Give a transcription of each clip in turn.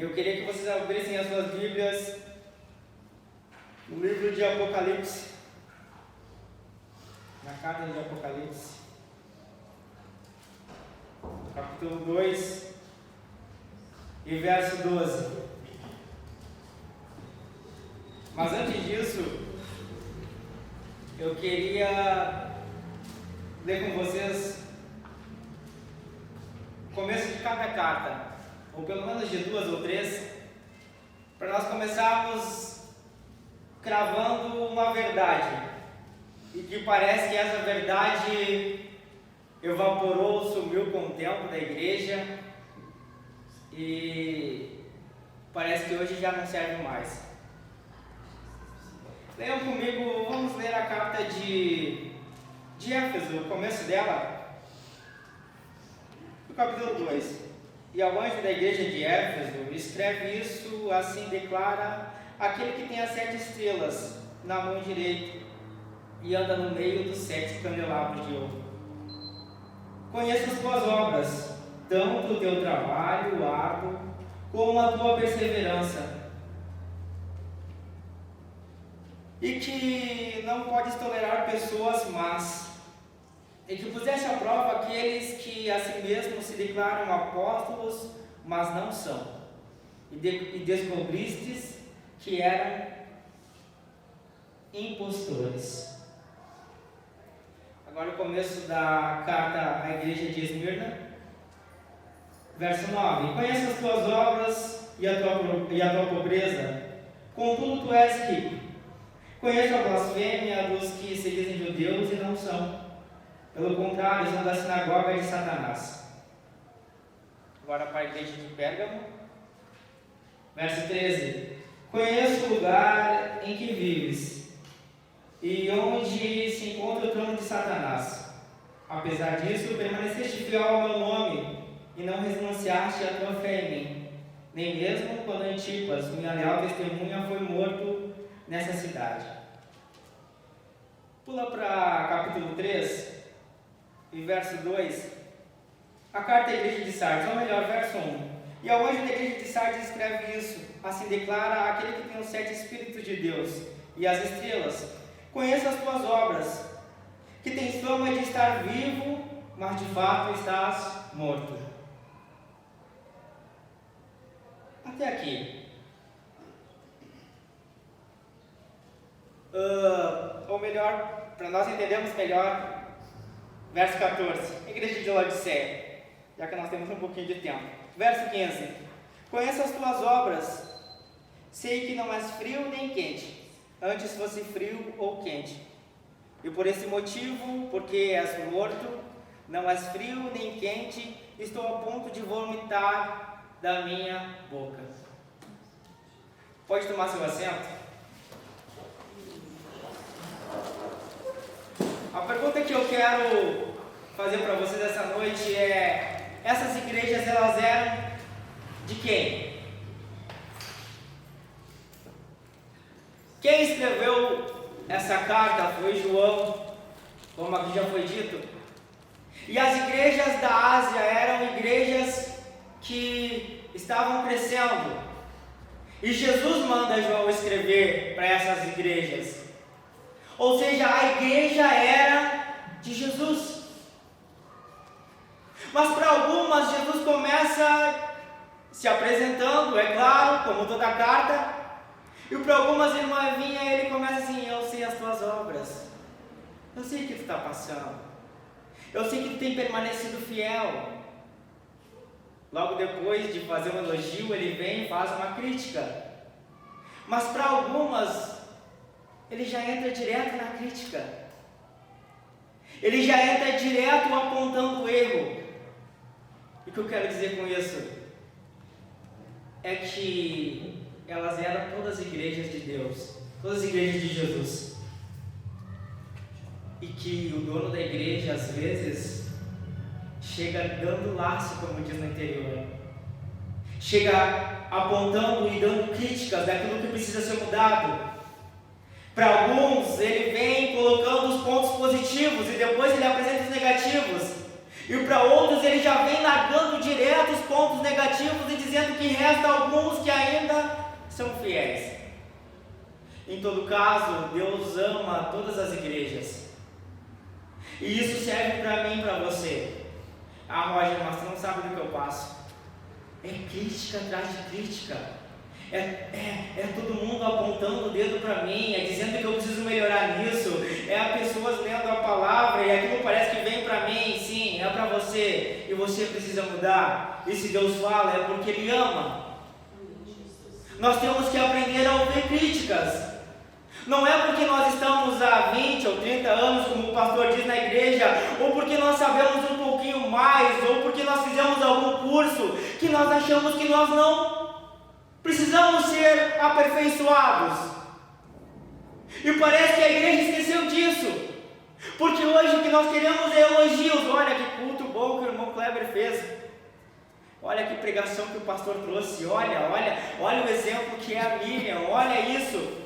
Eu queria que vocês abrissem as suas Bíblias no livro de Apocalipse, na carta de Apocalipse, capítulo 2 e verso 12. Mas antes disso, eu queria ler com vocês o começo de cada carta, ou pelo menos de 2 ou 3, para nós começarmos cravando uma verdade, e que parece que essa verdade evaporou, sumiu com o tempo da igreja, e parece que hoje já não serve mais. Leiam comigo, vamos ler a carta de Éfeso, o começo dela, no capítulo 2. E ao anjo da igreja de Éfeso, escreve isso, assim declara aquele que tem as 7 estrelas na mão direita e anda no meio dos 7 candelabros de ouro. Conheço as tuas obras, tanto o teu trabalho árduo, como a tua perseverança, e que não podes tolerar pessoas más, e que puseste à prova aqueles que a si mesmos se declaram apóstolos, mas não são, e descobristes que eram impostores. Agora o começo da carta à igreja de Esmirna, verso 9. Conheço as tuas obras e a tua pobreza, contudo tu és rico. Conheço a blasfêmia dos que se dizem judeus e não são. Pelo contrário, são da sinagoga de Satanás. Agora para a igreja de Pérgamo, verso 13. Conheço o lugar em que vives e onde se encontra o trono de Satanás. Apesar disso, permaneceste fiel ao meu nome e não renunciaste à tua fé em mim, nem mesmo quando Antipas, minha leal testemunha, foi morto nessa cidade. Pula para capítulo 3 e verso 2, a carta à igreja de Sardes, ou melhor, verso 1. E ao anjo da igreja de Sardes escreve isso, assim declara aquele que tem os 7 Espíritos de Deus e as estrelas. Conheço as tuas obras, que tens fama de estar vivo, mas de fato estás morto. Até aqui. Ou melhor, para nós entendermos melhor, verso 14, igreja de Laodiceia, já que nós temos um pouquinho de tempo. Verso 15, conheço as tuas obras, sei que não és frio nem quente, antes fosse frio ou quente. E por esse motivo, porque és morto, não és frio nem quente, estou a ponto de vomitar da minha boca. Pode tomar seu assento? A pergunta que eu quero fazer para vocês essa noite é: essas igrejas, elas eram de quem? Quem escreveu essa carta foi João, como aqui já foi dito. E as igrejas da Ásia eram igrejas que estavam crescendo. E Jesus manda João escrever para essas igrejas. Ou seja, a igreja era de Jesus. Mas para algumas, Jesus começa se apresentando, é claro, como toda a carta. E para algumas irmãvinhas ele começa assim: eu sei as tuas obras, eu sei o que tu está passando, eu sei que tu tem permanecido fiel. Logo depois de fazer um elogio, ele vem e faz uma crítica. Mas para algumas, ele já entra direto na crítica. Ele já entra direto apontando o erro. E o que eu quero dizer com isso é que elas eram todas igrejas de Deus, todas igrejas de Jesus. E que o dono da igreja, às vezes, chega dando laço, como diz no interior. Chega apontando e dando críticas daquilo que precisa ser mudado. Para alguns, ele vem colocando os pontos positivos e depois ele apresenta os negativos. E para outros ele já vem largando direto os pontos negativos e dizendo que resta alguns que ainda são fiéis. Em todo caso, Deus ama todas as igrejas. E isso serve para mim e para você. Ah, Roger, mas você não sabe do que eu passo. É crítica atrás de crítica. É todo mundo apontando o dedo para mim, é dizendo que eu preciso melhorar nisso. É as pessoas lendo a palavra e aquilo parece que vem para mim. Sim, é para você. E você precisa mudar. E se Deus fala, é porque Ele ama. Nós temos que aprender a ouvir críticas. Não é porque nós estamos há 20 ou 30 anos, como o pastor diz na igreja, ou porque nós sabemos um pouquinho mais, ou porque nós fizemos algum curso, que nós achamos que nós não precisamos ser aperfeiçoados. E parece que a igreja esqueceu disso. Porque hoje o que nós queremos é elogios. Olha que culto bom que o irmão Kleber fez. Olha que pregação que o pastor trouxe. Olha o exemplo que é a Miriam. Olha isso.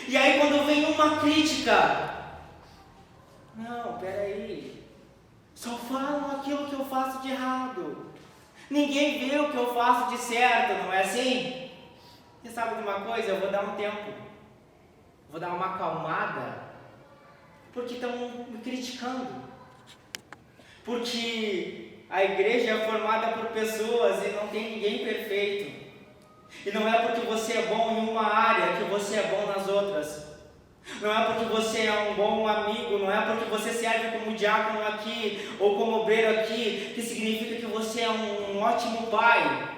E aí quando vem uma crítica, não, peraí, só falam aquilo que eu faço de errado, ninguém vê o que eu faço de certo, não é assim? Você sabe de uma coisa? Eu vou dar um tempo, vou dar uma acalmada, porque estão me criticando, porque a igreja é formada por pessoas e não tem ninguém perfeito. E não é porque você é bom em uma área que você é bom nas outras. Não é porque você é um bom amigo, não é porque você serve como diácono aqui ou como obreiro aqui, que significa que você é um ótimo pai.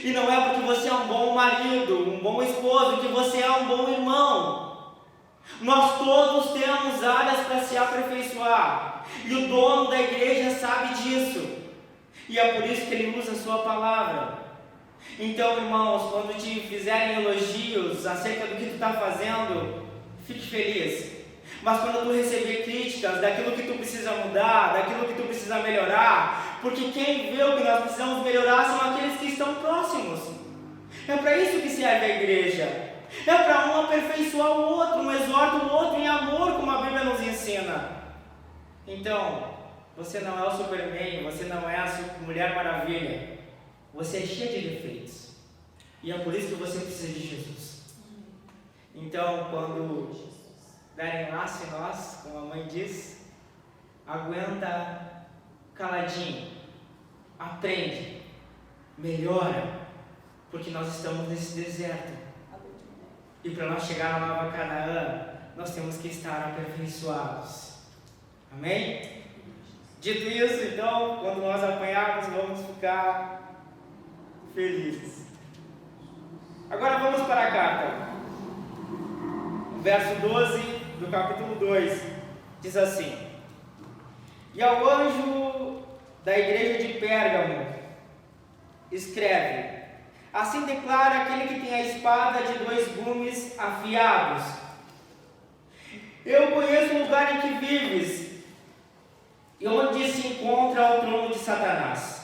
E não é porque você é um bom marido, um bom esposo, que você é um bom irmão. Nós todos temos áreas para se aperfeiçoar. E o dono da igreja sabe disso. E é por isso que ele usa a sua palavra. Então, irmãos, quando te fizerem elogios acerca do que tu está fazendo, fique feliz. Mas quando tu receber críticas daquilo que tu precisa mudar, daquilo que tu precisa melhorar, porque quem vê o que nós precisamos melhorar são aqueles que estão próximos. É para isso que serve a igreja. É para um aperfeiçoar o outro, um exorta o outro em amor, como a Bíblia nos ensina. Então, você não é o Superman, você não é a Mulher Maravilha. Você é cheio de defeitos. E é por isso que você precisa de Jesus. Então, quando derem laço em nós, como a mãe diz, aguenta caladinho. Aprende. Melhora. Porque nós estamos nesse deserto. E para nós chegar na Nova Canaã, nós temos que estar aperfeiçoados. Amém? Dito isso, então, quando nós apanharmos, vamos ficar felizes. Agora vamos para a carta. Verso 12 do capítulo 2 diz assim: E ao anjo da igreja de Pérgamo escreve: Assim declara aquele que tem a espada de 2 gumes afiados: Eu conheço o lugar em que vives e onde se encontra o trono de Satanás.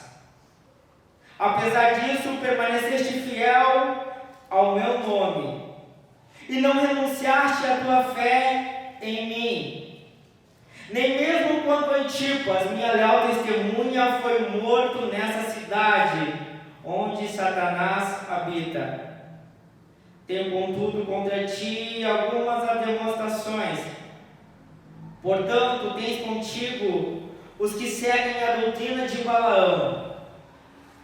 Apesar disso, permaneceste fiel ao meu nome, e não renunciaste à tua fé em mim. Nem mesmo quando Antipas, minha leal testemunha, foi morto nessa cidade, onde Satanás habita. Tenho, contudo, contra ti algumas demonstrações. Portanto, tens contigo os que seguem a doutrina de Balaão,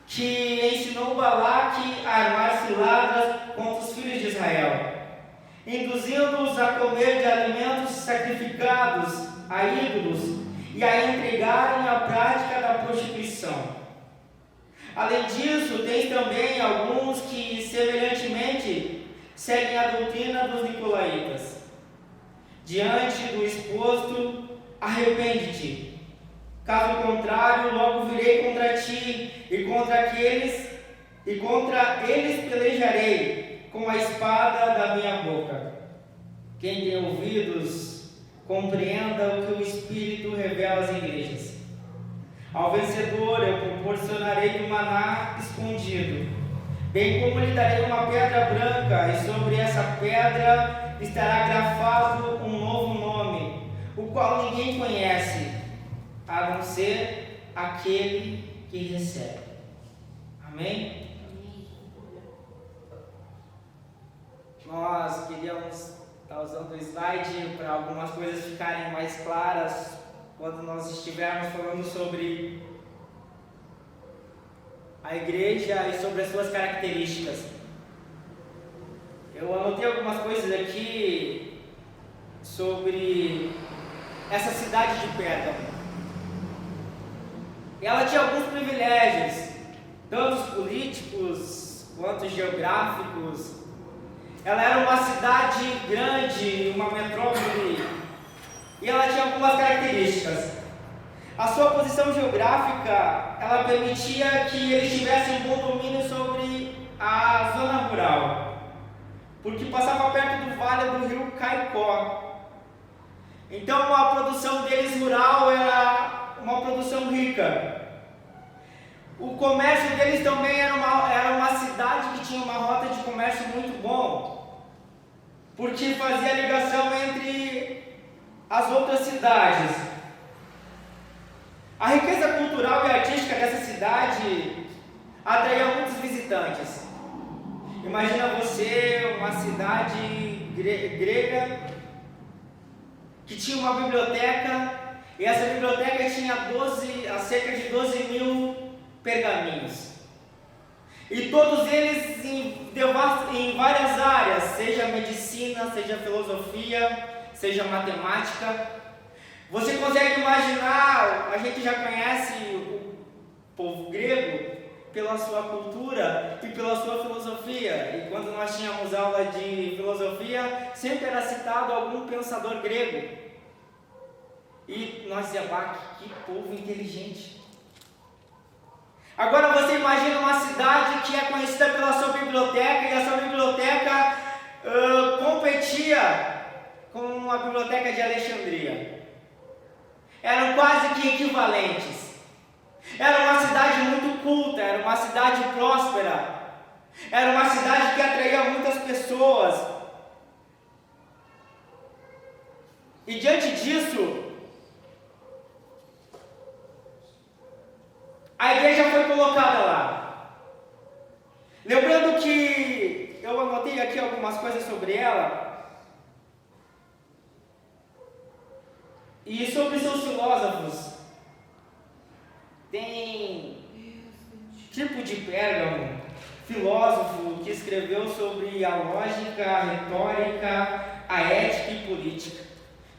que ensinou Balaque a armar ciladas contra os filhos de Israel, induzindo-os a comer de alimentos sacrificados a ídolos e a entregarem a prática da prostituição. Além disso, tens também alguns que, semelhantemente, seguem a doutrina dos nicolaítas. Diante do exposto, arrepende-te. Caso contrário, logo virei contra ti e contra eles pelejarei com a espada da minha boca. Quem tem ouvidos, compreenda o que o Espírito revela às igrejas. Ao vencedor eu proporcionarei do maná escondido, bem como lhe darei uma pedra branca, e sobre essa pedra estará grafado um novo nome, o qual ninguém conhece, a não ser aquele que recebe. Amém? Nós queríamos estar usando o slide para algumas coisas ficarem mais claras quando nós estivermos falando sobre a igreja e sobre as suas características. Eu anotei algumas coisas aqui sobre essa cidade de Pérgamo. Ela tinha alguns privilégios, tanto políticos quanto geográficos. Ela era uma cidade grande, uma metrópole, e ela tinha algumas características. A sua posição geográfica, ela permitia que eles tivessem um bom domínio sobre a zona rural, porque passava perto do vale do rio Caicó. Então a produção deles rural era uma produção rica. O comércio deles também era uma cidade que tinha uma rota de comércio muito bom, porque fazia ligação entre as outras cidades. A riqueza cultural e artística dessa cidade atraía muitos visitantes. Imagina você, uma cidade grega que tinha uma biblioteca, e essa biblioteca tinha cerca de 12 mil pergaminhos. E todos eles em várias áreas, seja medicina, seja filosofia, seja matemática. Você consegue imaginar, a gente já conhece o povo grego pela sua cultura e pela sua filosofia. E quando nós tínhamos aula de filosofia, sempre era citado algum pensador grego. E nós dizíamos, que povo inteligente. Agora você imagina uma cidade que é conhecida pela sua biblioteca, e a sua biblioteca competia com a biblioteca de Alexandria. Eram quase que equivalentes. Era uma cidade muito culta, era uma cidade próspera, era uma cidade que atraía muitas pessoas. E diante disso, a igreja foi colocada lá. Lembrando que eu anotei aqui algumas coisas sobre ela. E sobre seus filósofos. Tem tipo de Pérgamo, filósofo que escreveu sobre a lógica, a retórica, a ética e política.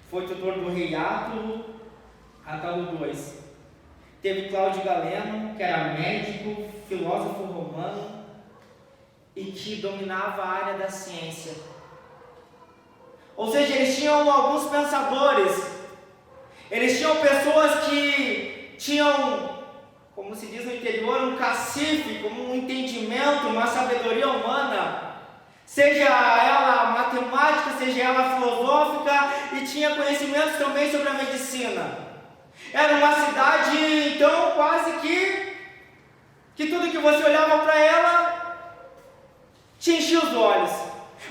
Foi tutor do rei Átulo, Átalo II. Teve Cláudio Galeno, que era médico, filósofo romano e que dominava a área da ciência. Ou seja, eles tinham alguns pensadores, eles tinham pessoas que tinham, como se diz no interior, um cacife, como um entendimento, uma sabedoria humana, seja ela matemática, seja ela filosófica, e tinha conhecimentos também sobre a medicina. Era uma cidade, então, quase que tudo que você olhava para ela te enchia os olhos.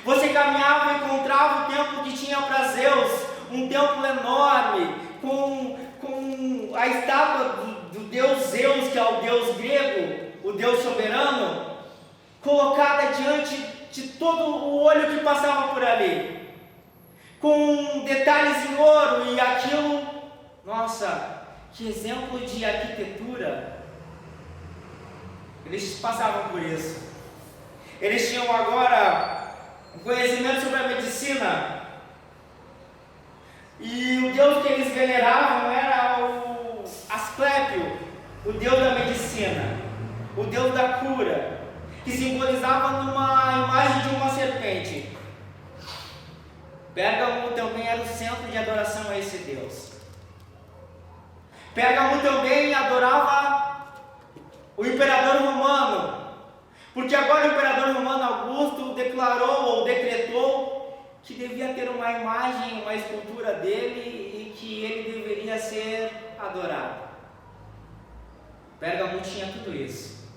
Você caminhava e encontrava o templo que tinha para Zeus, um templo enorme, com a estátua do deus Zeus, que é o deus grego, o deus soberano, colocada diante de todo o olho que passava por ali, com detalhes em ouro, e aquilo, nossa, que exemplo de arquitetura. Eles passavam por isso. Eles tinham agora um conhecimento sobre a medicina. E o deus que eles veneravam era o Asclépio, o deus da medicina, o deus da cura, que simbolizava numa imagem de uma serpente. Pérgamo também era o centro de adoração a esse deus. Pérgamo também adorava o imperador romano, porque agora o imperador romano Augusto declarou ou decretou que devia ter uma imagem, uma escultura dele e que ele deveria ser adorado. Pérgamo tinha tudo isso.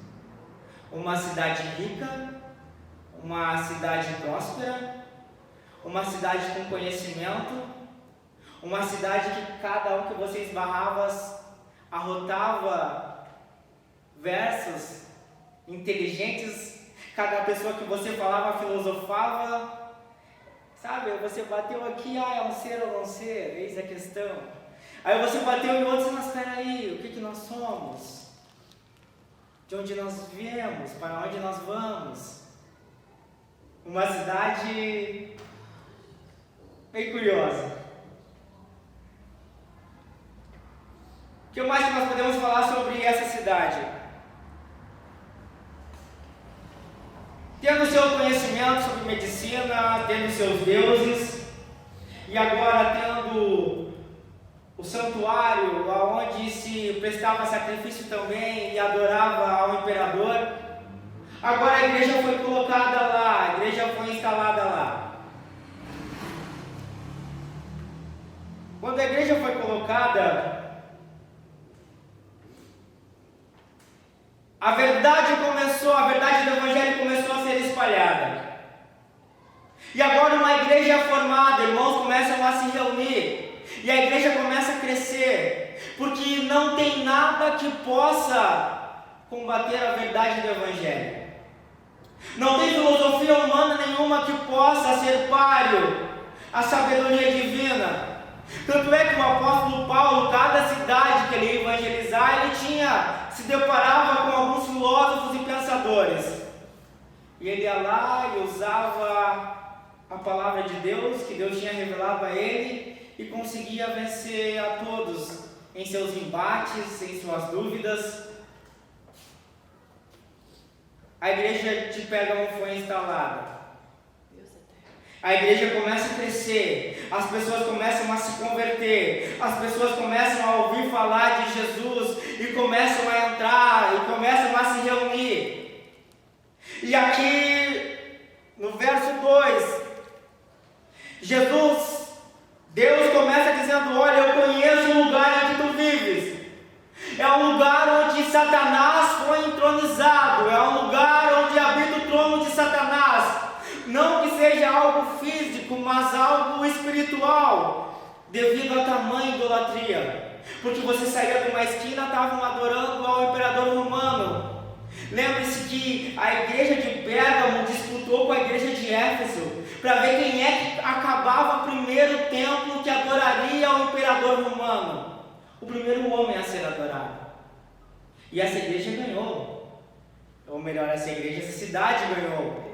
Uma cidade rica, uma cidade próspera, uma cidade com conhecimento, uma cidade que cada um que você esbarrava, arrotava versos inteligentes, cada pessoa que você falava filosofava, sabe? Você bateu aqui, é um ser ou não ser, eis a questão. Aí você bateu em outros, mas espera aí, o que nós somos? De onde nós viemos? Para onde nós vamos? Uma cidade bem curiosa. O que mais que nós podemos falar sobre essa cidade? Tendo seu conhecimento sobre medicina, tendo seus deuses, e agora tendo o santuário onde se prestava sacrifício também e adorava ao imperador, agora a igreja foi colocada lá, a igreja foi instalada lá. Quando a igreja foi colocada, a verdade do Evangelho começou a ser espalhada. E agora uma igreja formada, irmãos começam a se reunir. E a igreja começa a crescer. Porque não tem nada que possa combater a verdade do Evangelho. Não tem filosofia humana nenhuma que possa ser páreo à sabedoria divina. Tanto é que o apóstolo Paulo, cada cidade que ele ia evangelizar, ele se deparava com alguns filósofos e pensadores. E ele ia lá e usava a palavra de Deus, que Deus tinha revelado a ele, e conseguia vencer a todos em seus embates, em suas dúvidas. A igreja de Pérgamo foi instalada. A igreja começa a crescer, as pessoas começam a se converter, as pessoas começam a ouvir falar de Jesus e começam a entrar e começam a se reunir. E aqui no verso 2, Deus começa dizendo: olha, eu conheço o lugar em que tu vives. É um lugar onde Satanás foi entronizado, é um lugar onde habita o trono de Satanás. Não que seja algo físico, mas algo espiritual, devido à tamanha idolatria. Porque você saía de uma esquina, estavam adorando ao imperador romano. Lembre-se que a igreja de Pérgamo disputou com a igreja de Éfeso, para ver quem é que acabava primeiro o templo que adoraria ao imperador romano. O primeiro homem a ser adorado. E essa igreja ganhou. Ou melhor, essa cidade ganhou.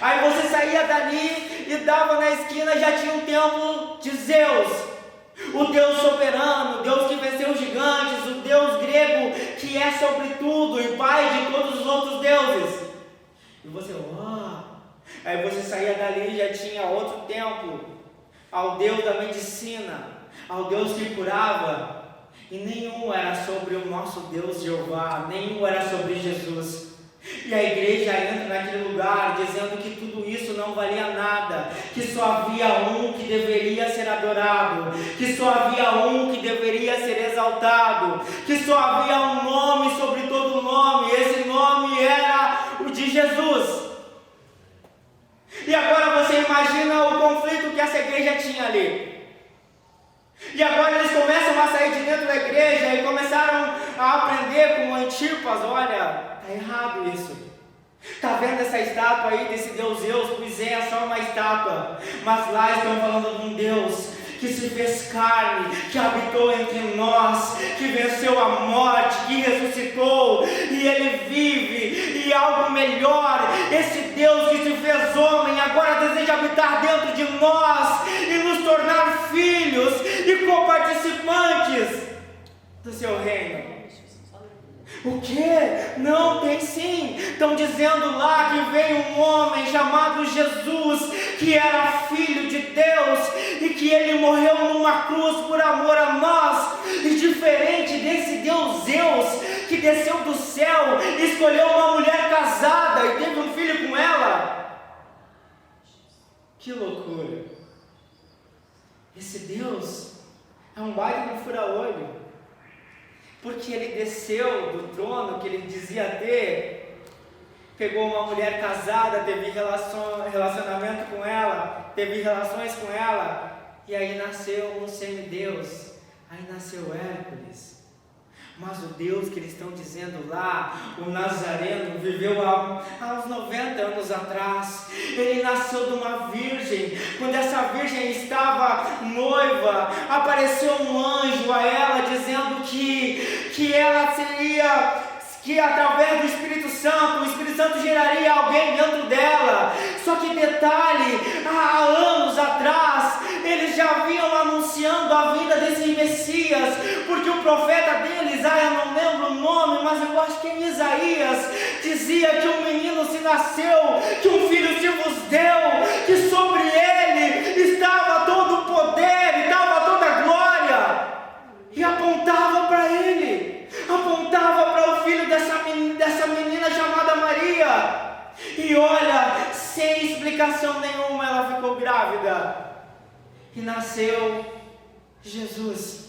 Aí você saía dali e dava na esquina, já tinha um templo de Zeus, o Deus soberano, o Deus que venceu os gigantes, o Deus grego que é sobre tudo e pai de todos os outros deuses. E você, aí você saía dali e já tinha outro templo, ao Deus da medicina, ao Deus que curava. E nenhum era sobre o nosso Deus Jeová, nenhum era sobre Jesus. E a igreja entra naquele lugar dizendo que tudo isso não valia nada, que só havia um que deveria ser adorado, que só havia um que deveria ser exaltado, que só havia um nome sobre todo nome, esse nome era o de Jesus. E agora você imagina o conflito que essa igreja tinha ali. E agora eles começam a sair de dentro da igreja e começaram a aprender com Antipas: olha, está errado isso. Está vendo essa estátua aí desse Deus Zeus? Pois é só uma estátua. Mas lá estão falando de um Deus que se fez carne, que habitou entre nós, que venceu a morte, que ressuscitou, e Ele vive, e algo melhor, esse Deus que se fez homem, agora deseja habitar dentro de nós, e nos tornar filhos, e coparticipantes do seu reino. O que? Não, tem sim. Estão dizendo lá que veio um homem chamado Jesus, que era filho de Deus, e que ele morreu numa cruz por amor a nós. E diferente desse Deus Zeus, que desceu do céu, escolheu uma mulher casada e teve um filho com ela. Que loucura. Esse Deus é um baita no fura-olho. Porque ele desceu do trono que ele dizia ter, pegou uma mulher casada, teve relacionamento com ela, teve relações com ela, e aí nasceu um semideus, aí nasceu Hércules. Mas o Deus que eles estão dizendo lá, o Nazareno, viveu há uns 90 anos atrás. Ele nasceu de uma virgem. Quando essa virgem estava noiva, apareceu um anjo a ela dizendo que ela seria, que através do Espírito Santo, o Espírito Santo geraria alguém dentro dela. Só que detalhe, há anos atrás, eles já vinham anunciando a vinda desse Messias, porque o profeta deles, eu não lembro o nome, mas eu acho que em Isaías, dizia que um menino se nasceu, que um filho se vos deu, que sobre ele estava todo o poder, estava toda a glória, e apontava para ele, apontava para o filho dessa menina chamada Maria. E olha, sem explicação nenhuma, ela ficou grávida e nasceu Jesus.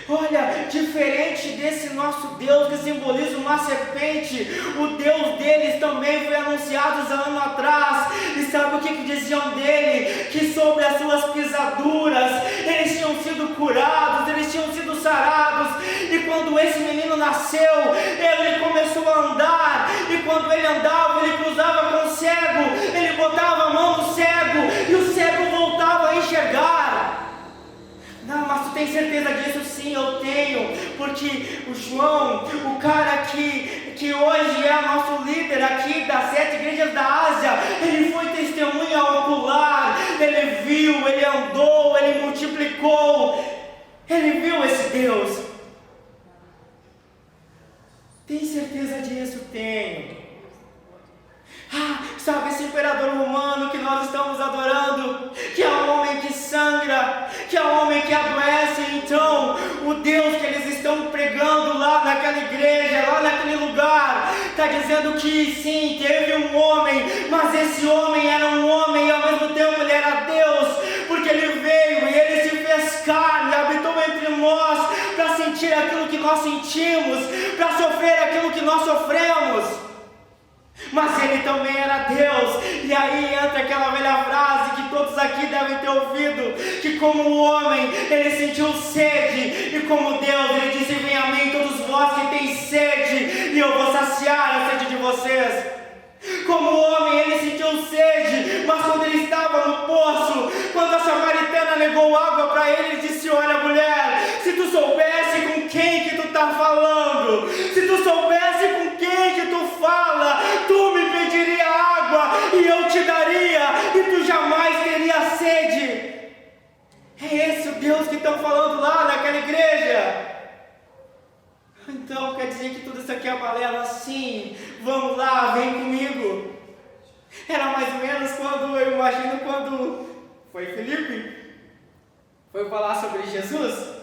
Olha, diferente desse nosso Deus que simboliza uma serpente, o Deus deles também foi anunciado há anos atrás. E sabe o que diziam dele? Que sobre as suas pisaduras eles tinham sido curados, eles tinham sido sarados. E quando esse menino nasceu, ele começou a andar, e quando ele andava, ele cruzava com o cego, ele botava a mão no cego, e o cego voltava a enxergar. Não, mas tu tem certeza disso? Sim, eu tenho, porque o João, o cara que hoje é nosso líder aqui das 7 igrejas da Ásia, ele foi testemunha ocular, ele viu, ele andou, ele multiplicou, ele viu esse Deus. Tem certeza disso? Tenho. Sabe esse imperador romano que nós estamos adorando, que é um homem que sangra, que é um homem que adoece? Então, o Deus que eles estão pregando lá naquela igreja, lá naquele lugar, está dizendo que sim, teve um homem, mas esse homem era um homem e ao mesmo tempo ele era Deus, porque ele veio e ele se fez carne, habitou entre nós para sentir aquilo que nós sentimos, para sofrer aquilo que nós sofremos. Mas ele também era Deus. E aí entra aquela velha frase que todos aqui devem ter ouvido, que como homem ele sentiu sede, e como Deus ele disse: vem a mim todos vós que têm sede, e eu vou saciar a sede de vocês. Como homem ele sentiu sede, mas quando ele estava no poço, quando a samaritana negou água para ele, ele disse: olha mulher, se tu soubesse com quem que tu está falando, se tu soubesse com quem que tu fala, tu me pediria água e eu te daria, e tu jamais teria sede. É esse o Deus que estão falando lá naquela igreja. Então quer dizer que tudo isso aqui é balela? Sim, vamos lá, vem comigo. Era mais ou menos quando, eu imagino, quando foi Felipe, foi falar sobre Jesus.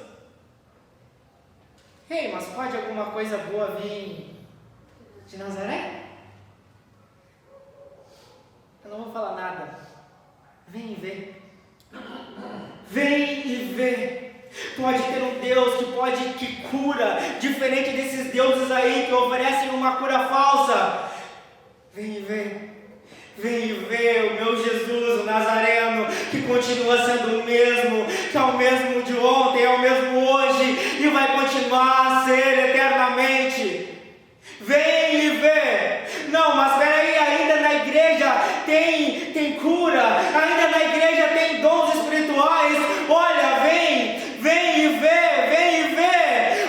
Ei, mas pode alguma coisa boa vir de Nazaré? Eu não vou falar nada. Vem e vê. Vem e vê. Pode ter um Deus que cura, diferente desses deuses aí que oferecem uma cura falsa. Vem e vê. Vem e vê o meu Jesus, o Nazareno, que continua sendo o mesmo, que é o mesmo de ontem, é o mesmo hoje e vai continuar a ser eternamente. Vem e vê. Não, mas peraí, ainda na igreja tem cura, ainda na igreja tem dons espirituais. Olha, vem e vê.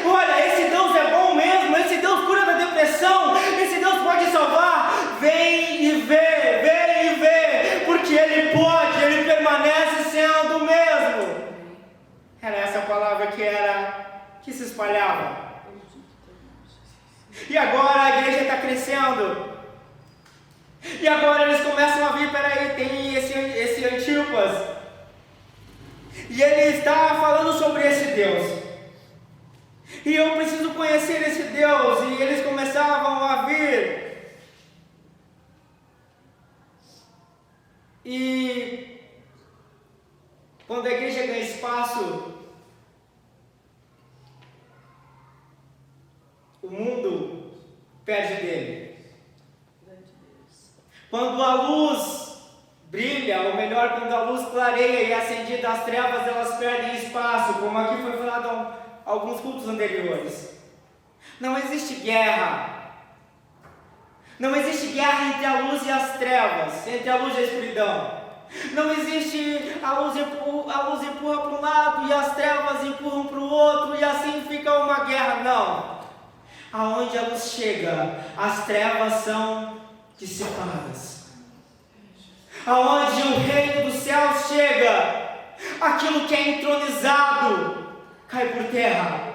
Olha, esse Deus é bom mesmo, esse Deus cura da depressão, esse Deus pode salvar. Vem e vê, porque Ele pode, Ele permanece sendo o mesmo. Era essa palavra que se espalhava. E agora a igreja está crescendo. E agora eles começam a vir, peraí, tem esse Antipas. E ele está falando sobre esse Deus. E eu preciso conhecer esse Deus. E eles começavam a vir. E quando a igreja ganha espaço, o mundo perde dele. Quando a luz brilha, ou melhor, quando a luz clareia e é acendida, as trevas elas perdem espaço, como aqui foi falado alguns cultos anteriores. Não existe guerra. Não existe guerra entre a luz e as trevas, entre a luz e a escuridão. Não existe a luz empurra para um lado e as trevas empurram para o outro e assim fica uma guerra. Não. Aonde a luz chega, as trevas são dissipadas. Aonde o reino dos céus chega, aquilo que é entronizado cai por terra.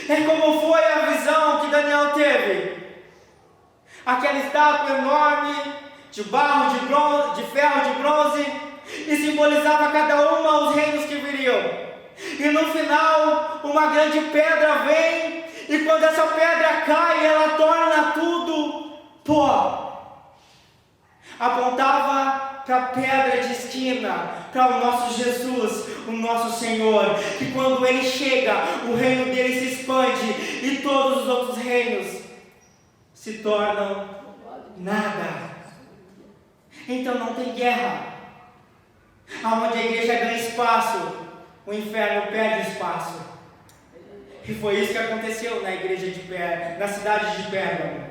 É como foi a visão que Daniel teve. Aquela estátua enorme de barro, de bronze, de ferro, de bronze, e simbolizava cada uma os reinos que viriam. E no final, uma grande pedra vem, e quando essa pedra cai, ela torna tudo pó. Apontava para a pedra de esquina, para o nosso Jesus, o nosso Senhor, que quando Ele chega, o reino dele se expande, e todos os outros reinos se tornam nada. Então não tem guerra. Aonde a igreja ganha espaço, o inferno perde espaço. E foi isso que aconteceu na igreja de Pérgamo, na cidade de Pérgamo.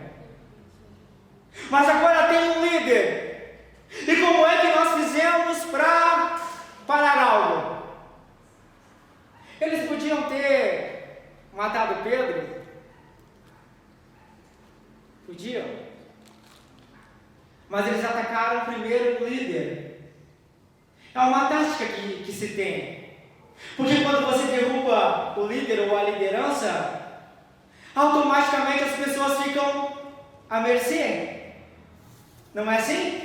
Mas agora tem um líder. E como é que nós fizemos para parar algo? Eles podiam ter matado Pedro. Podiam. Mas eles atacaram primeiro o líder. É uma tática que se tem. Porque quando você derruba o líder ou a liderança, automaticamente as pessoas ficam à mercê. Não é assim?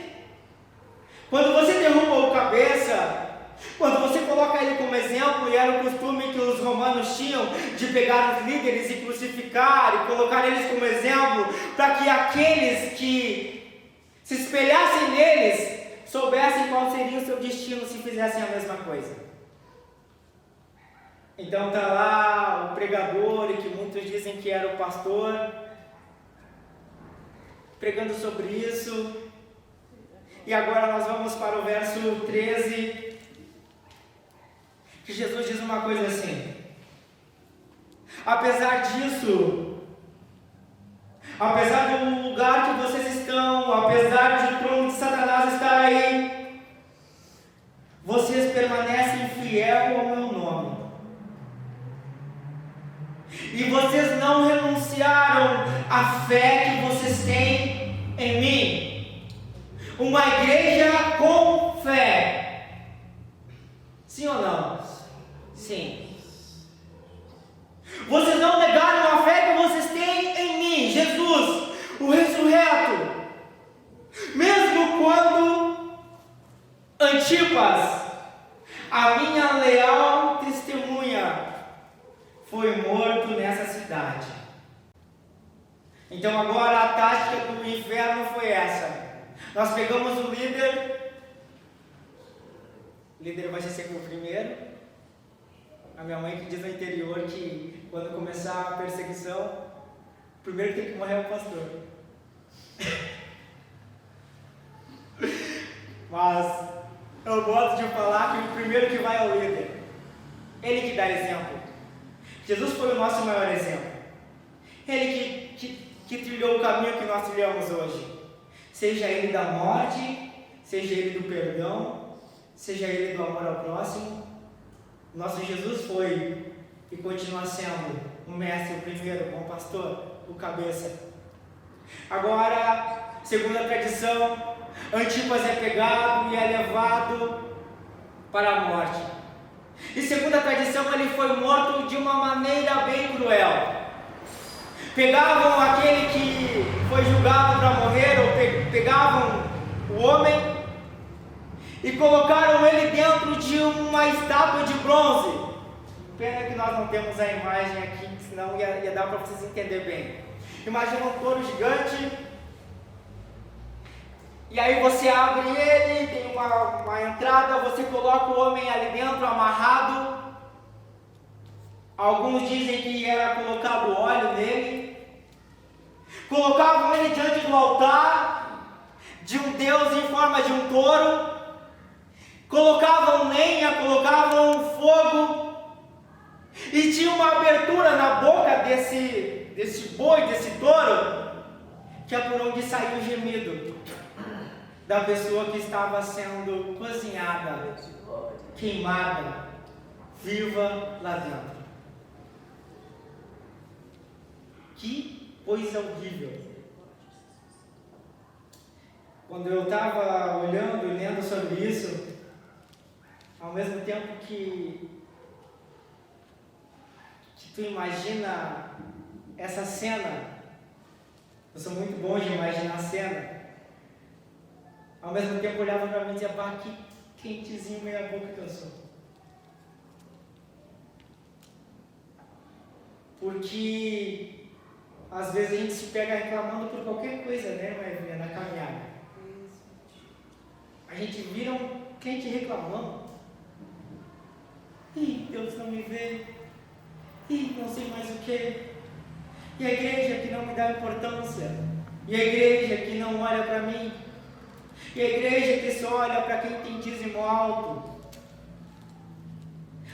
Quando você derruba o cabeça, quando você coloca ele como exemplo, e era o costume que os romanos tinham de pegar os líderes e crucificar e colocar eles como exemplo, para que aqueles que se espelhassem neles soubessem qual seria o seu destino se fizessem a mesma coisa. Então está lá o pregador, e que muitos dizem que era o pastor, pregando sobre isso. E agora nós vamos para o verso 13, que Jesus diz uma coisa assim: apesar disso, apesar do lugar que vocês estão, apesar de o trono de Satanás estar aí, vocês permanecem fiel ao meu nome. E vocês não renunciaram à fé que vocês têm em mim. Uma igreja com fé. Sim ou não? Sim. Vocês não negaram a fé que vocês têm em mim, Jesus, o ressurreto. Mesmo quando Antipas, a minha leal testemunha, foi morto nessa cidade. Então agora a tática do inferno foi essa. Nós pegamos o líder vai ser sempre o primeiro. A minha mãe que diz no interior que quando começar a perseguição, o primeiro que tem que morrer é o pastor. Mas eu gosto de falar que o primeiro que vai é o líder. Ele que dá exemplo. Jesus foi o nosso maior exemplo. Ele que trilhou o caminho que nós trilhamos hoje. Seja ele da morte, seja ele do perdão, seja ele do amor ao próximo. Nosso Jesus foi e continua sendo o mestre, o primeiro, o bom pastor, o cabeça. Agora, segundo a tradição, Antipas é pegado e é levado para a morte. E segundo a tradição, ele foi morto de uma maneira bem cruel. Pegavam aquele que foi julgado para morrer, ou pegavam o homem e colocaram ele dentro de uma estátua de bronze. Pena que nós não temos a imagem aqui, senão ia dar para vocês entenderem bem. Imagina um touro gigante, e aí você abre ele, tem uma entrada, você coloca o homem ali dentro, amarrado. Alguns dizem que era colocado óleo nele. Colocavam ele diante do altar de um Deus em forma de um touro. Colocavam lenha, colocavam fogo. E tinha uma abertura na boca desse boi, desse touro, que é por onde saiu o gemido da pessoa que estava sendo cozinhada, queimada, viva lá dentro. Que coisa horrível. Quando eu estava olhando e lendo sobre isso, ao mesmo tempo que tu imagina essa cena, eu sou muito bom de imaginar a cena, ao mesmo tempo olhava para mim e dizia, pá, que quentezinho meia boca que eu sou. Porque às vezes a gente se pega reclamando por qualquer coisa, né, na caminhada. A gente vira um crente reclamando. Ih, Deus não me vê. Ih, não sei mais o que. E a igreja que não me dá importância. E a igreja que não olha para mim. E a igreja que só olha para quem tem dízimo alto.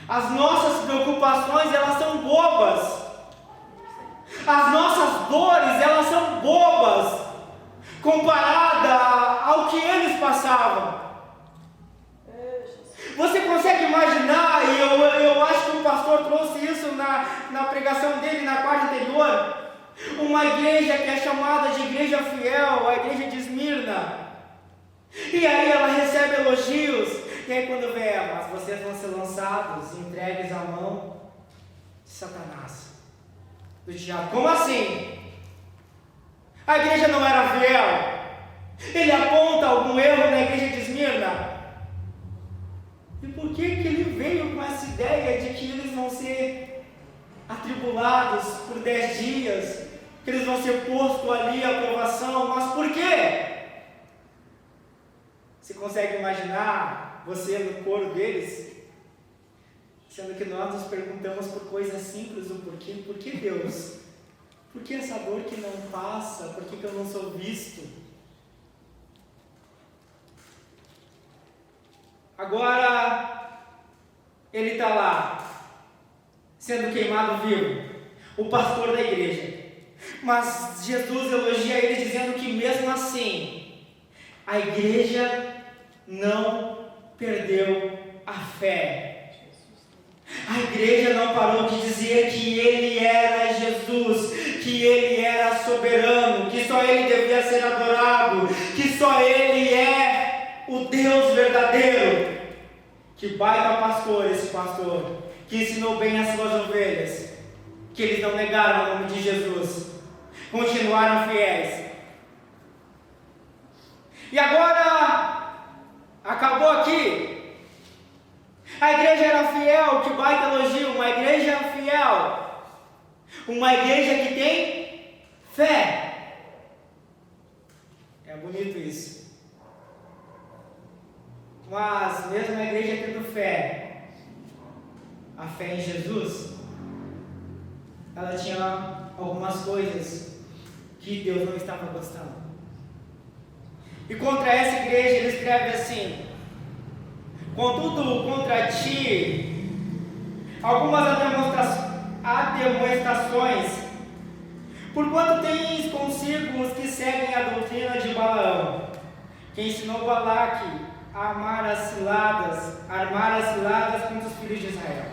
As nossas preocupações, elas são bobas. As nossas dores, elas são bobas comparada ao que eles passavam. Você consegue imaginar, e eu acho que o pastor trouxe isso na pregação dele na quarta anterior, uma igreja que é chamada de igreja fiel, a igreja de Esmirna, e aí ela recebe elogios, e aí quando vê, mas vocês vão ser lançados, entregues à mão de Satanás, do diabo. Como assim? A igreja não era fiel? Ele aponta algum erro na igreja de Esmirna? E por que ele veio com essa ideia de que eles vão ser atribulados por 10 dias, que eles vão ser postos ali à provação? Mas por quê? Você consegue imaginar você no coro deles? Sendo que nós nos perguntamos por coisas simples o porquê. Por que Deus? Por que essa dor que não passa? Por que eu não sou visto? Agora, ele está lá, sendo queimado vivo, o pastor da igreja. Mas Jesus elogia ele dizendo que mesmo assim, a igreja não perdeu a fé. A igreja não parou de dizer que ele era Jesus, que ele era soberano, que só ele devia ser adorado, que só ele é o Deus verdadeiro. Que baita pastor esse pastor, que ensinou bem as suas ovelhas, que eles não negaram o nome de Jesus, continuaram fiéis. E agora, acabou aqui. A igreja era fiel, que baita elogio, uma igreja fiel, uma igreja que tem fé. É bonito isso. Mas mesmo a igreja tendo fé, a fé em Jesus, ela tinha algumas coisas que Deus não estava gostando. E contra essa igreja ele escreve assim: contudo, contra ti, algumas admoestações, porquanto tens consigo os que seguem a doutrina de Balaão, que ensinou Balaque a armar as ciladas contra os filhos de Israel,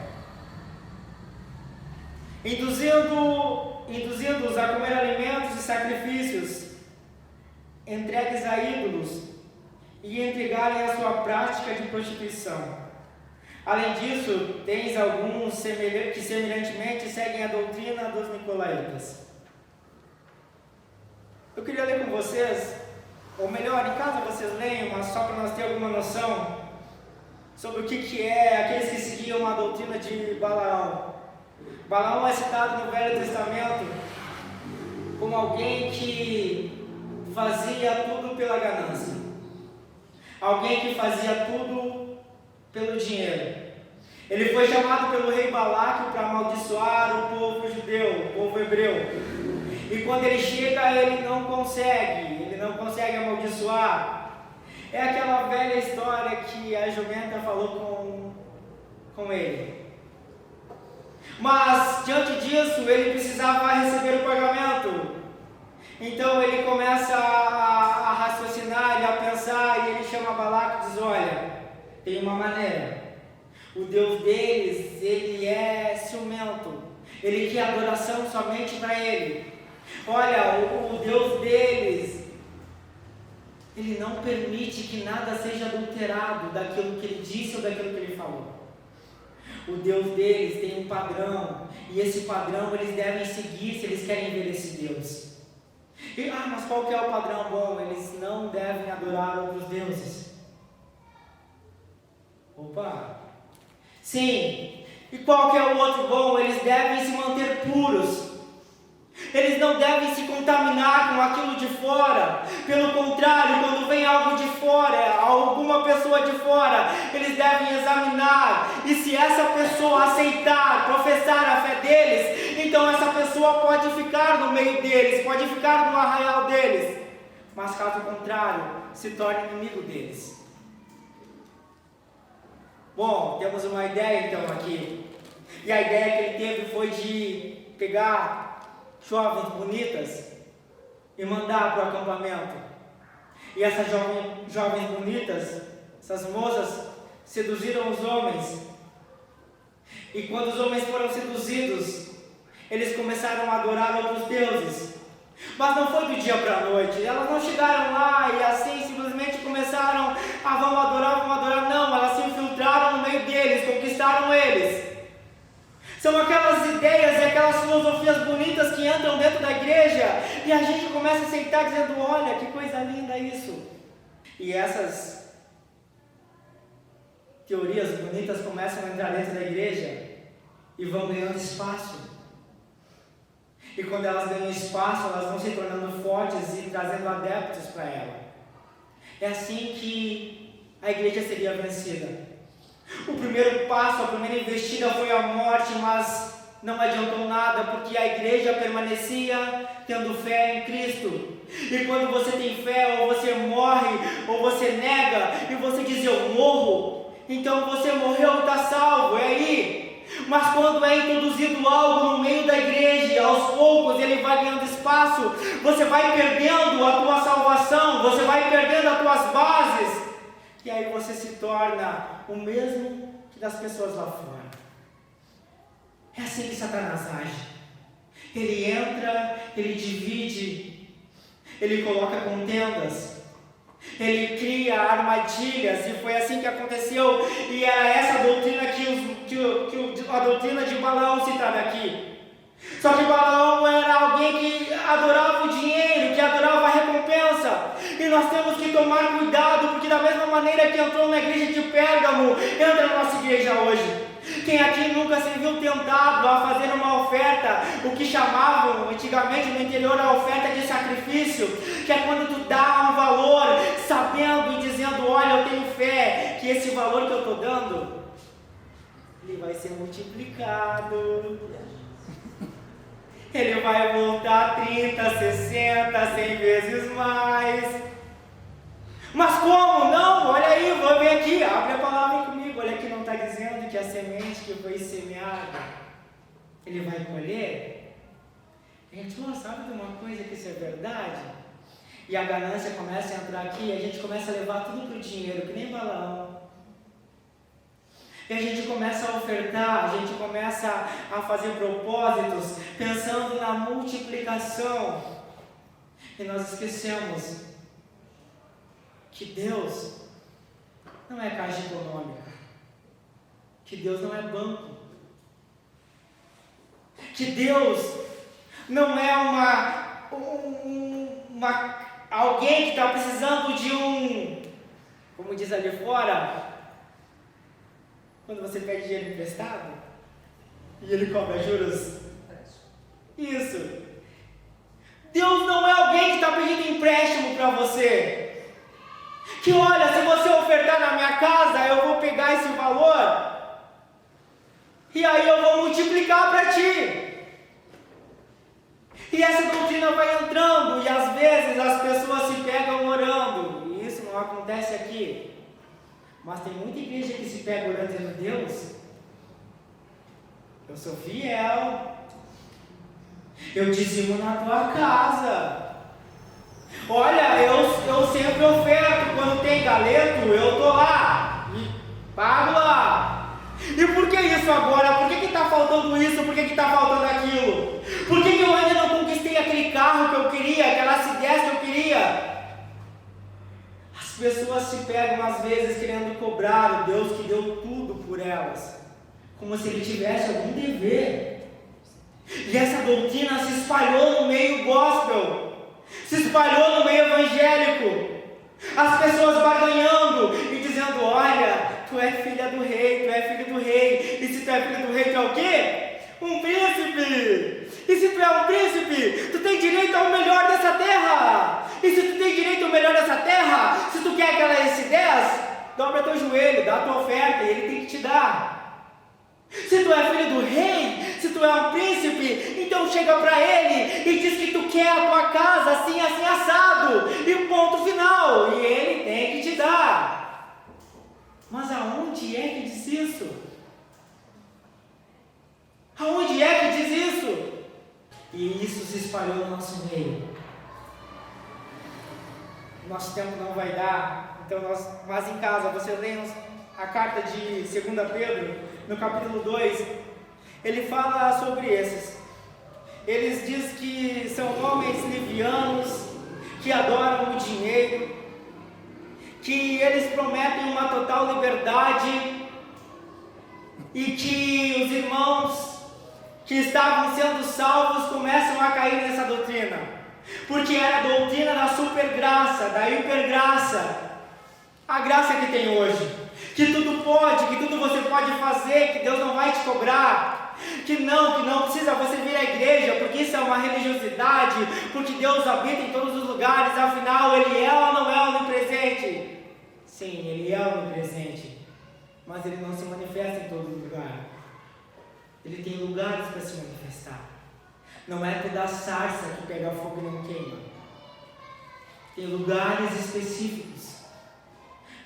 induzindo-os a comer alimentos e sacrifícios entregues a ídolos e entregarem a sua prática de prostituição. Além disso, tens alguns que semelhantemente seguem a doutrina dos nicolaítas. Eu queria ler com vocês, ou melhor, em casa vocês leiam, mas só para nós ter alguma noção sobre o que é aqueles que seguiam a doutrina de Balaão. Balaão é citado no Velho Testamento como alguém que fazia tudo pela ganância, alguém que fazia tudo pelo dinheiro. Ele foi chamado pelo rei Balaque para amaldiçoar o povo judeu, o povo hebreu. E quando ele chega, ele não consegue amaldiçoar. É aquela velha história que a jumenta falou com ele. Mas, diante disso, ele precisava receber o pagamento. Então ele começa a raciocinar e a pensar, e ele chama Balaque e diz: olha, tem uma maneira. O Deus deles, ele é ciumento. Ele quer adoração somente para ele. Olha, o Deus deles, ele não permite que nada seja adulterado daquilo que ele disse ou daquilo que ele falou. O Deus deles tem um padrão, e esse padrão eles devem seguir se eles querem ver esse Deus. Mas qual que é o padrão bom? Eles não devem adorar outros deuses. Sim. E qual que é o outro bom? Eles devem se manter puros. Eles não devem se contaminar com aquilo de fora. Pelo contrário, quando vem algo de fora, alguma pessoa de fora, eles devem examinar. E se essa pessoa aceitar, professar a fé deles, então essa pessoa pode ficar no meio deles, pode ficar no arraial deles. Mas caso contrário, se torne inimigo deles. Bom, temos uma ideia então aqui. E a ideia que ele teve foi de pegar jovens bonitas e mandar para o acampamento. E essas jovens bonitas, essas moças, seduziram os homens. E quando os homens foram seduzidos, eles começaram a adorar outros deuses. Mas não foi do dia para a noite. Elas não chegaram lá e assim simplesmente começaram a vamos adorar. Não, elas se infiltraram no meio deles, conquistaram eles. São aquelas ideias e aquelas filosofias bonitas que entram dentro da igreja e a gente começa a aceitar dizendo: olha, que coisa linda isso. E essas teorias bonitas começam a entrar dentro da igreja e vão ganhando espaço. E quando elas ganham espaço, elas vão se tornando fortes e trazendo adeptos para ela. É assim que a igreja seria vencida. O primeiro passo, a primeira investida foi a morte, mas não adiantou nada, porque a igreja permanecia tendo fé em Cristo. E quando você tem fé, ou você morre, ou você nega, e você diz: eu morro, então você morreu e está salvo, é aí. Mas quando é introduzido algo no meio da igreja, e aos poucos ele vai ganhando espaço, você vai perdendo a tua salvação, você vai perdendo as tuas bases, e aí você se torna o mesmo que das pessoas lá fora. É assim que Satanás age. Ele entra, ele divide, ele coloca contendas, ele cria armadilhas, e foi assim que aconteceu, e era essa doutrina que a doutrina de Balaão citada aqui. Só que Balaão era alguém que adorava o dinheiro, que adorava a recompensa, e nós temos que tomar cuidado, porque da mesma maneira que entrou na igreja de Pérgamo, entra na nossa igreja hoje. Quem aqui nunca se viu tentado a fazer uma oferta, o que chamavam antigamente no interior a oferta de sacrifício, que é quando tu dá um valor, sabendo e dizendo: olha, eu tenho fé que esse valor que eu estou dando, ele vai ser multiplicado, ele vai voltar 30, 60, 100 vezes mais. Mas como? Não, olha aí, vou ver aqui, abre a palavra comigo, olha aqui, não está dizendo que a semente que foi semeada, ele vai colher? A gente não sabe de uma coisa que isso é verdade? E a ganância começa a entrar aqui, e a gente começa a levar tudo para o dinheiro, que nem Balaão. E a gente começa a ofertar, a gente começa a fazer propósitos, pensando na multiplicação. E nós esquecemos que Deus não é caixa econômica, que Deus não é banco, que Deus não é alguém que está precisando de como diz ali fora, quando você pede dinheiro emprestado e ele cobra juros. Isso. Deus não é alguém que está pedindo empréstimo para você. Que olha, se você ofertar na minha casa, eu vou pegar esse valor e aí eu vou multiplicar para ti. E essa doutrina vai entrando, e às vezes as pessoas se pegam orando, e isso não acontece aqui. Mas tem muita igreja que se pega orando dizendo: Deus, eu sou fiel, eu dizimo na tua casa. Olha, eu sempre oferto, quando tem galeto, eu tô lá, e pago lá. E por que isso agora? Por que está faltando isso? Por que está faltando aquilo? Por que eu ainda não conquistei aquele carro que eu queria, aquela acidez que eu queria? As pessoas se pegam às vezes querendo cobrar o Deus que deu tudo por elas, como se ele tivesse algum dever. E essa doutrina se espalhou no meio gospel, se espalhou no meio evangélico. As pessoas barganhando e dizendo: olha, tu é filha do rei, tu é filho do rei. E se tu é filho do rei, tu é o quê? Um príncipe. E se tu é um príncipe, tu tem direito ao melhor dessa terra. E se tu tem direito ao melhor dessa terra, se tu quer aquela S10, dobra teu joelho, dá a tua oferta, e ele tem que te dar. Se tu é filho do rei, se tu é um príncipe, então chega para ele e diz que tu quer a tua casa assim, assim, assado, e ponto final, e ele tem que te dar. Mas aonde é que diz isso? Aonde é que diz isso? E isso se espalhou no nosso meio. Nosso tempo não vai dar, então mas em casa, você lê a carta de 2 Pedro, no capítulo 2, ele fala sobre esses. Eles diz que são homens livianos, que adoram o dinheiro, que eles prometem uma total liberdade, e que os irmãos que estavam sendo salvos começam a cair nessa doutrina, porque era a doutrina da supergraça, da hipergraça, a graça que tem hoje, que tudo pode, que tudo você pode fazer, que Deus não vai te cobrar, que não precisa você vir à igreja, porque isso é uma religiosidade, porque Deus habita em todos os lugares, afinal Ele é ou não é onipresente? Sim, Ele é onipresente, mas Ele não se manifesta em todo lugar. Ele tem lugares para se manifestar. Não é toda a sarça que pega fogo e não queima. Tem lugares específicos.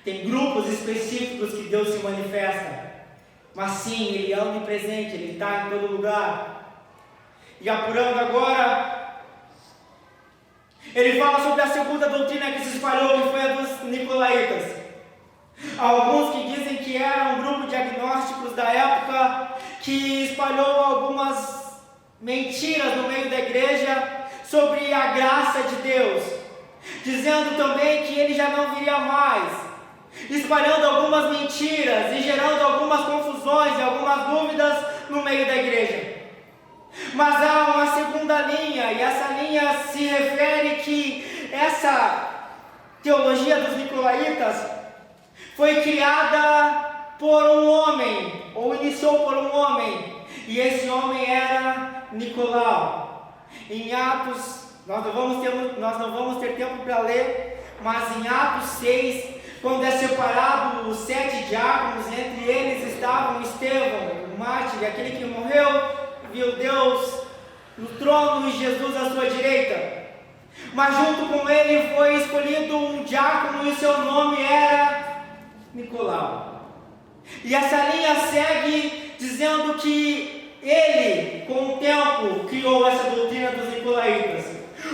Tem grupos específicos que Deus se manifesta. Mas sim, Ele é onipresente, Ele está em todo lugar. E apurando agora, ele fala sobre a segunda doutrina que se espalhou, que foi a dos nicolaítas. Alguns que dizem que era um grupo de agnósticos da época, que espalhou algumas mentiras no meio da igreja sobre a graça de Deus, dizendo também que Ele já não viria mais, espalhando algumas mentiras e gerando algumas confusões e algumas dúvidas no meio da igreja. Mas há uma segunda linha, e essa linha se refere que essa teologia dos nicolaítas foi criada por um homem, ou iniciou por um homem, e esse homem era Nicolau. Em Atos, nós não vamos ter tempo para ler, mas em Atos 6, quando é separado os 7 diáconos, entre eles estavam Estevão, o mártir, aquele que morreu, viu Deus no trono e Jesus à sua direita. Mas junto com ele foi escolhido um diácono e seu nome era Nicolau. E essa linha segue dizendo que ele, com o tempo, criou essa doutrina dos nicolaítas.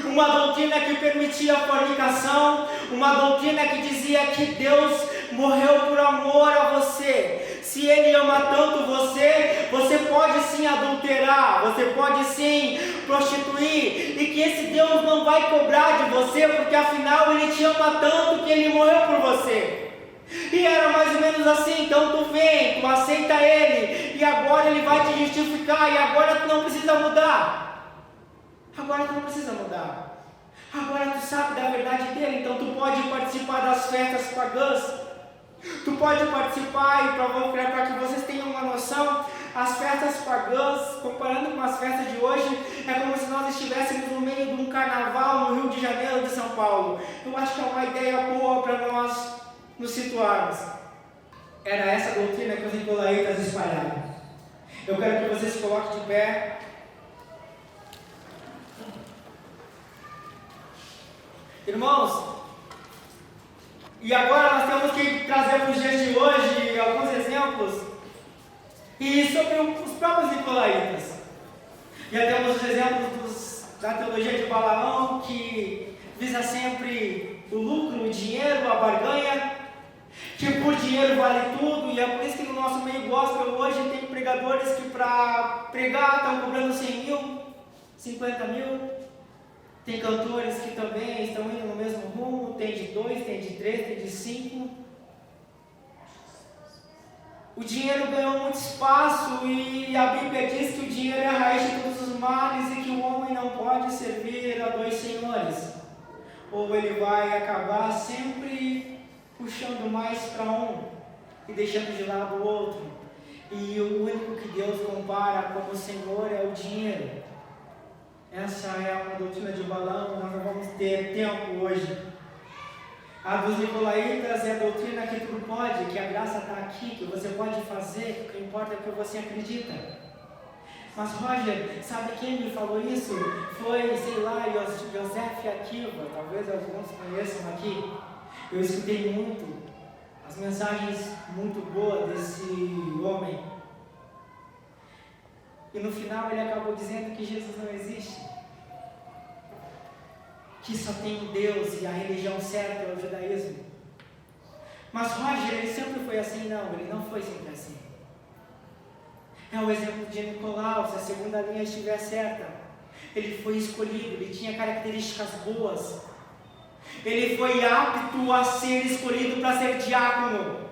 Uma doutrina que permitia a fornicação, uma doutrina que dizia que Deus morreu por amor a você. Se Ele ama tanto você, você pode sim adulterar, você pode sim prostituir, e que esse Deus não vai cobrar de você, porque afinal Ele te ama tanto que Ele morreu por você. E era mais ou menos assim. Então tu vem, tu aceita Ele, e agora Ele vai te justificar, e agora tu não precisa mudar. Agora tu não precisa mudar. Agora tu sabe da verdade dele, então tu pode participar das festas pagãs. Tu pode participar, e para que vocês tenham uma noção, as festas pagãs, comparando com as festas de hoje, é como se nós estivéssemos no meio de um carnaval no Rio de Janeiro de São Paulo. Eu acho que é uma ideia boa para nós nos situarmos. Era essa doutrina que os nicolaítas espalharam. Eu quero que vocês se coloquem de pé. Irmãos, e agora nós temos que trazer para os dias de hoje alguns exemplos, e sobre os próprios nicolaítas. Já temos os exemplos da teologia de Balaão, que visa sempre o lucro, o dinheiro, a barganha, que por dinheiro vale tudo, e é por isso que no nosso meio gospel hoje tem pregadores que para pregar estão cobrando 100 mil, 50 mil, tem cantores que também estão indo no mesmo rumo, tem de 2, tem de 3, tem de 5. O dinheiro ganhou muito espaço e a Bíblia diz que o dinheiro é a raiz de todos os males e que o homem não pode servir a dois senhores. Ou ele vai acabar sempre puxando mais para um e deixando de lado o outro. E o único que Deus compara como Senhor é o dinheiro. Essa é uma doutrina de Balaão, nós não vamos ter tempo hoje. A dos nicolaítas é a doutrina que tudo pode, que a graça está aqui, que você pode fazer, o que importa é o que você acredita. Mas Roger, sabe quem me falou isso? Foi, sei lá, Yosef Akiva, talvez alguns conheçam aqui. Eu escutei muito as mensagens muito boas desse homem. E no final ele acabou dizendo que Jesus não existe, que só tem um Deus e a religião certa é o judaísmo. Mas Roger, ele sempre foi assim? Não, ele não foi sempre assim. É o exemplo de Nicolau, se a segunda linha estiver certa. Ele foi escolhido, ele tinha características boas. Ele foi apto a ser escolhido para ser diácono.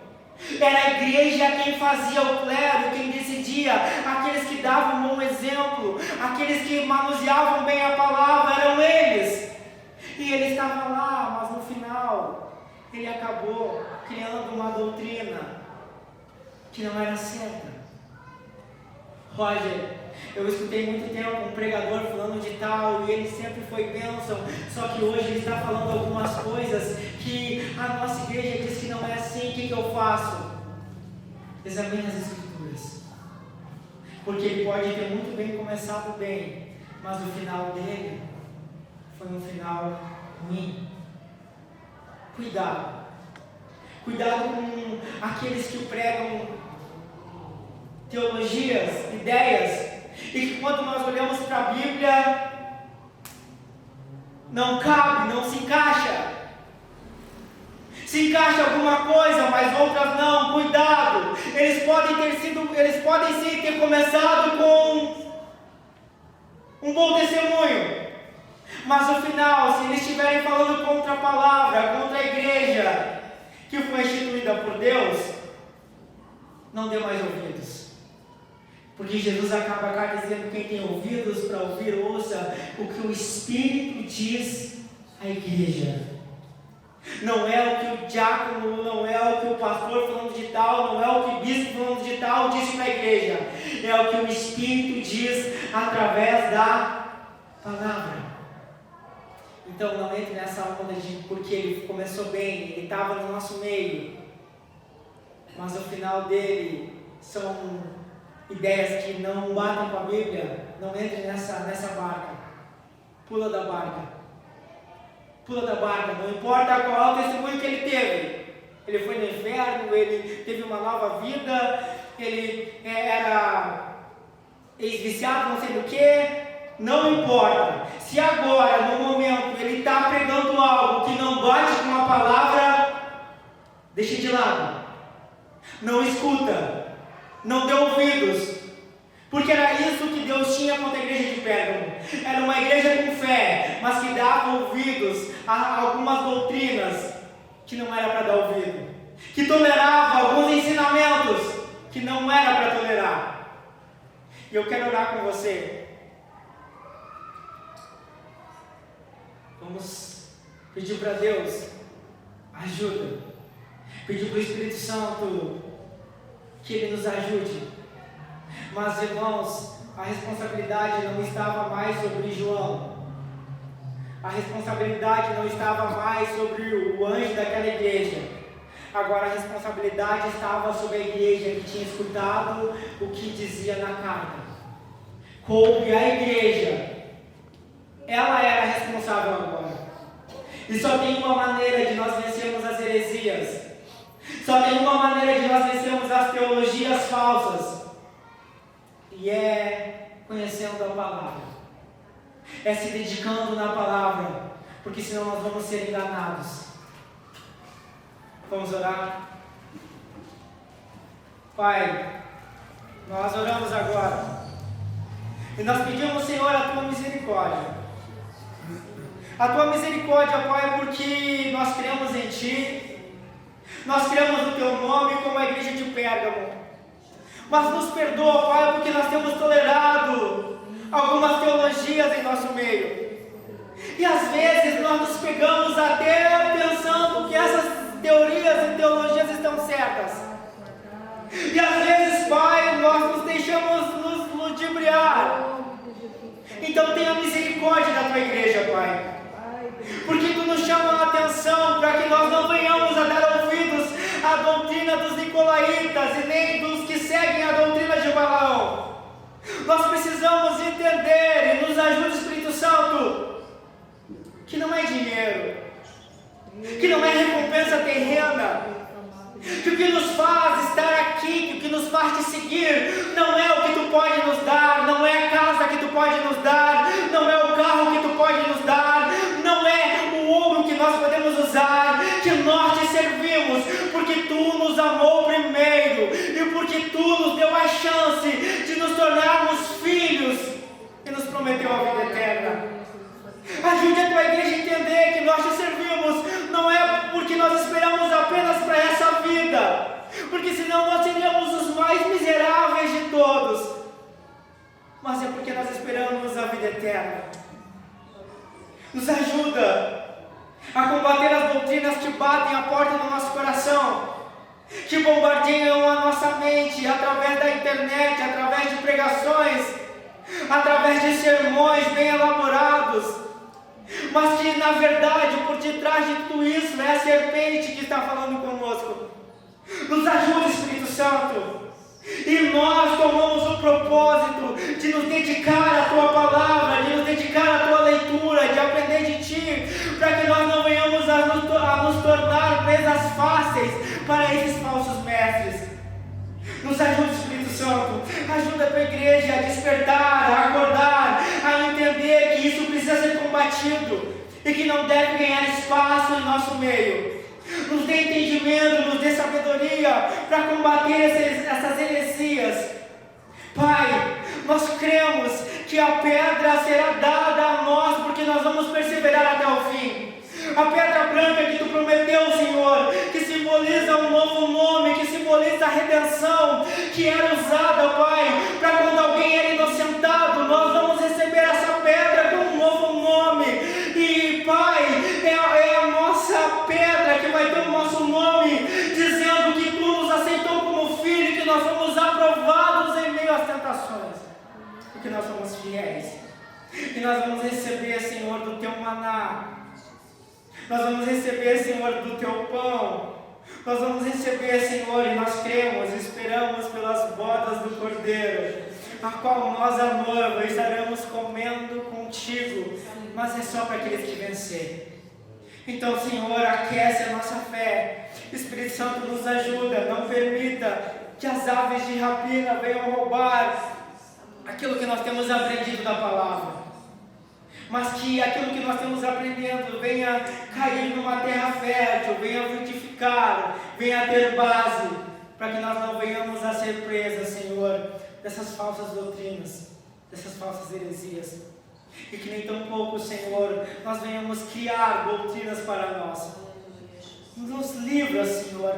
Era a igreja quem fazia o clero, quem decidia, aqueles que davam um bom exemplo, aqueles que manuseavam bem a palavra, eram eles. E ele estava lá, mas no final, ele acabou criando uma doutrina que não era certa. Roger, eu escutei muito tempo um pregador falando de tal, e ele sempre foi bênção, só que hoje ele está falando algumas coisas que a nossa igreja diz que não é assim. O que eu faço? Examine as escrituras, porque ele pode ter muito bem começado bem, mas o final dele foi um final ruim. Cuidado com aqueles que pregam teologias, ideias, e que quando nós olhamos para a Bíblia, não cabe, não se encaixa. Se encaixa alguma coisa, mas outras não. Cuidado, eles podem sim ter começado com um bom testemunho, mas no final, se eles estiverem falando contra a palavra, contra a igreja que foi instituída por Deus, não dê mais ouvidos. Porque Jesus acaba cá dizendo: quem tem ouvidos para ouvir, ouça o que o Espírito diz à igreja. Não é o que o diácono, não é o que o pastor falando de tal, não é o que o bispo falando de tal disse para a igreja. É o que o Espírito diz através da palavra. Então não entre nessa onda de porque ele começou bem, ele estava no nosso meio, mas o final dele são ideias que não batem com a Bíblia. Não entre nessa barca. Pula da barca. Não importa qual é o testemunho que ele teve. Ele foi no inferno, ele teve uma nova vida, ele era ex-viciado, não sei do que. Não importa. Se agora, no momento, ele está pregando algo que não bate com a palavra, deixa de lado. Não escuta. Não dê ouvidos, porque era isso que Deus tinha contra a igreja de Pérgamo. Era uma igreja com fé, mas que dava ouvidos a algumas doutrinas que não era para dar ouvido, que tolerava alguns ensinamentos que não era para tolerar. E eu quero orar com você. Vamos pedir para Deus ajuda, pedir para o Espírito Santo que Ele nos ajude. Mas, irmãos, a responsabilidade não estava mais sobre João. A responsabilidade não estava mais sobre o anjo daquela igreja. Agora a responsabilidade estava sobre a igreja que tinha escutado o que dizia na carta. Coube a igreja. Ela era responsável agora. E só tem uma maneira de nós vencermos as heresias. Só tem uma maneira de nós vencermos as teologias falsas. E E é conhecendo a palavra, é se dedicando na palavra, porque senão nós vamos ser enganados. Vamos orar? Pai, nós oramos agora e nós pedimos, Senhor, a Tua misericórdia. A Tua misericórdia, Pai, porque nós cremos em Ti, nós cremos no Teu nome como a igreja de Pérgamo. Mas nos perdoa, Pai, porque nós temos tolerado algumas teologias em nosso meio. E às vezes nós nos pegamos até pensando que essas teorias e teologias estão certas. E às vezes, Pai, nós nos deixamos nos ludibriar. Então tenha misericórdia da Tua igreja, Pai. Porque Tu nos chama a atenção para que nós não venhamos a dar ouvidos à doutrina dos nicolaítas e nem dos que seguem a doutrina de Balaão. Nós precisamos entender, e nos ajuda o Espírito Santo, que não é dinheiro, que não é recompensa terrena, que o que nos faz estar aqui, que o que nos faz te seguir, não é o que Tu pode nos dar, não é a casa que Tu pode nos dar, não é o carro que Tu pode nos dar, não é o ouro que nós podemos usar, que nós te servimos, porque Tu nos amou primeiro, e porque Tu nos deu a chance de nos tornarmos filhos, e nos prometeu a vida eterna. Ajude a Tua igreja a entender que nós te servimos, não é porque nós esperamos apenas para essa vida, porque senão nós seríamos os mais miseráveis de todos, mas é porque nós esperamos a vida eterna. Nos ajuda a combater as doutrinas que batem a porta do nosso coração, que bombardeiam a nossa mente através da internet, através de pregações, através de sermões bem elaborados, mas que na verdade por detrás de tudo isso é a serpente que está falando conosco. Nos ajuda, Espírito Santo, e nós tomamos o propósito de nos dedicar à Tua palavra, de nos dedicar à Tua leitura, de aprender de Ti, para que nós não venhamos a nos tornar presas fáceis para esses falsos mestres. Nos ajuda, Espírito Santo, ajuda a Tua igreja a despertar, a acordar, a entender que isso precisa ser combatido e que não deve ganhar espaço em nosso meio. Nos dê entendimento, nos dê sabedoria para combater essas heresias. Pai, nós cremos que a pedra será dada a nós, porque nós vamos perseverar até o fim. A pedra branca que Tu prometeu, Senhor, que simboliza um novo nome, que simboliza a redenção, que era usada, Pai, para quando alguém era inocentado, nós vamos receber essa pedra com um novo nome. E, Pai, é a nossa pedra que vai ter o nosso nome, dizendo que Tu nos aceitou como filho, que nós fomos aprovados em meio às tentações, porque nós somos fiéis, e nós vamos receber, Senhor, do Teu maná. Nós vamos receber, Senhor, do Teu pão. Nós vamos receber, Senhor, e nós cremos, esperamos pelas bodas do Cordeiro, a qual nós, a noiva, estaremos comendo contigo, mas é só para aqueles que vencerem. Então, Senhor, aquece a nossa fé. Espírito Santo, nos ajuda, não permita que as aves de rapina venham roubar aquilo que nós temos aprendido da palavra, mas que aquilo que nós temos aprendendo venha cair numa terra fértil, venha frutificar, venha ter base, para que nós não venhamos a ser presas, Senhor, dessas falsas doutrinas, dessas falsas heresias, e que nem tão pouco, Senhor, nós venhamos criar doutrinas para nós. Nos livra, Senhor,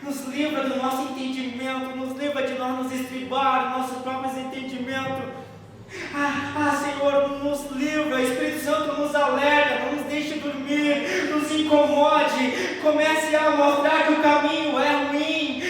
nos livra do nosso entendimento, nos livra de nós nos estribar, nossos próprios entendimentos. Senhor, nos livra, Espírito Santo, nos alerta, não nos deixe dormir, nos incomode, comece a mostrar que o caminho é ruim.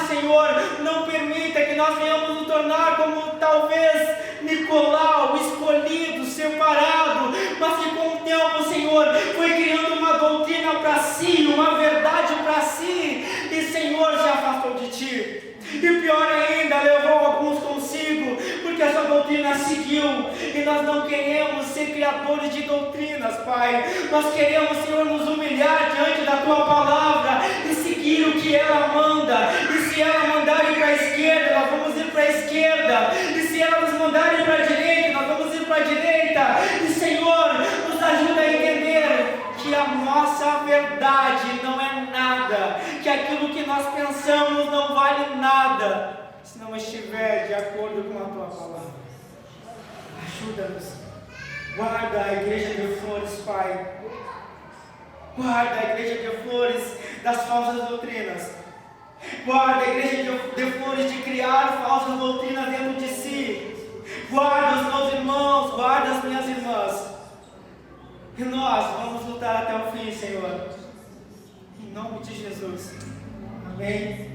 Senhor, não permita que nós venhamos nos tornar como talvez Nicolau, escolhido, separado, mas que com o tempo, Senhor, foi criando uma doutrina para si, uma verdade para si, e Senhor, se afastou de Ti. E pior ainda, levou alguns consigo, porque essa doutrina seguiu, e nós não queremos ser criadores de doutrinas, Pai. Nós queremos, Senhor, nos humilhar diante da Tua palavra e seguir o que ela manda. E se ela mandar ir para a esquerda, nós vamos ir para a esquerda. E se elas nos mandarem para a direita, nós vamos ir para a direita. E Senhor, nos ajuda a entender que a nossa verdade não é nada, que aquilo que nós pensamos não vale nada, se não estiver de acordo com a Tua palavra. Ajuda-nos. Guarda a igreja de Flores, Pai. Guarda a igreja de Flores das falsas doutrinas. Guarda a igreja de Flores de criar falsas doutrinas dentro de si. Guarda os meus irmãos, guarda as minhas irmãs. E nós vamos lutar até o fim, Senhor. Em nome de Jesus. Amém.